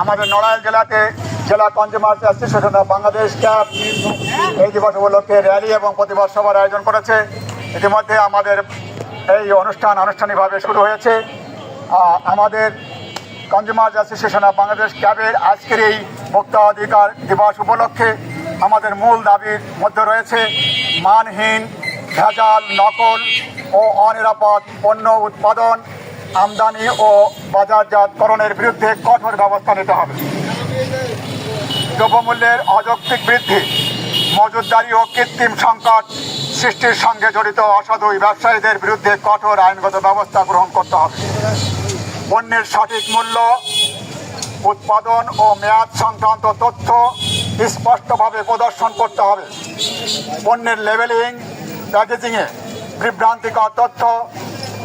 আমাদের নড়াইল জেলাতে জেলা consumer association of Bangladesh cab এই দিবস উপলক্ষে র্যালি এবং প্রতিবাদ সভার আয়োজন করেছে। ইতিমধ্যে আমাদের এই আনুষ্ঠানিকভাবে শুরু হয়েছে। আমাদের কনজিউমার অ্যাসোসিয়েশন অফ বাংলাদেশ ক্যাবের আজকের এই ভোক্তা অধিকার দিবস উপলক্ষে আমাদের মূল দাবির মধ্যে রয়েছে মানহীন, ভেজাল, নকল ও অনিরাপদ পণ্য উৎপাদন, আমদানি ও বাজারজাতকরণের বিরুদ্ধে কঠোর ব্যবস্থা নিতে হবে। দ্রব্যমূল্যের অযৌক্তিক বৃদ্ধি, মজুতদারি ও কৃত্রিম সংকট সৃষ্টির সঙ্গে জড়িত অসাধু ব্যবসায়ীদের বিরুদ্ধে কঠোর আইনগত ব্যবস্থা গ্রহণ করতে হবে। পণ্যের সঠিক মূল্য, উৎপাদন ও মেয়াদ সংক্রান্ত তথ্য স্পষ্টভাবে প্রদর্শন করতে হবে। পণ্যের লেবেলিং, প্যাকেজিংয়ে বিভ্রান্তিকর তথ্য,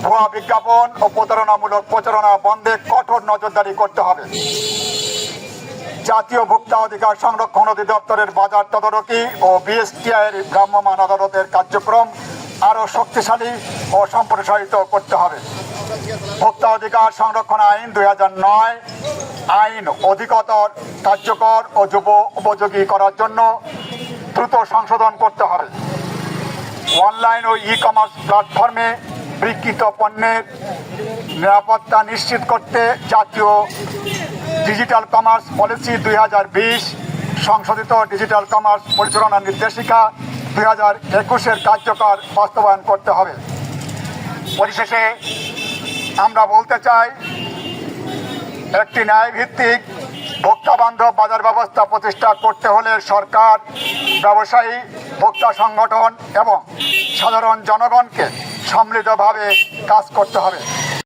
ভুয়া বিজ্ঞাপন ও প্রতারণামূলক প্রচারণা বন্ধে কঠোর নজরদারি করতে হবে। জাতীয় ভোক্তা অধিকার সংরক্ষণ অধিদপ্তরের বাজার তদারকি ও বিএসটিআইয়ের ভ্রাম্যমাণ আদালতের কার্যক্রম আরও শক্তিশালী ও সম্প্রসারিত করতে হবে। ভোক্তা অধিকার সংরক্ষণ আইন 2009 আইন অধিকতর কার্যকর ও যুব উপযোগী করার জন্য দ্রুত সংশোধন করতে হবে। অনলাইন ও ই কমার্স প্ল্যাটফর্মে বিক্রিত পণ্যের নিরাপত্তা নিশ্চিত করতে জাতীয় ডিজিটাল কমার্স পলিসি 2020, সংশোধিত ডিজিটাল কমার্স পরিচালনা নির্দেশিকা 2021-এর কার্যকর বাস্তবায়ন করতে হবে। পরিশেষে আমরা বলতে চাই, একটি ন্যায়ভিত্তিক ভোক্তাবান্ধব বাজার ব্যবস্থা প্রতিষ্ঠা করতে হলে সরকার, ব্যবসায়ী, ভোক্তা সংগঠন এবং সাধারণ জনগণকে সম্মিলিতভাবে কাজ করতে হবে।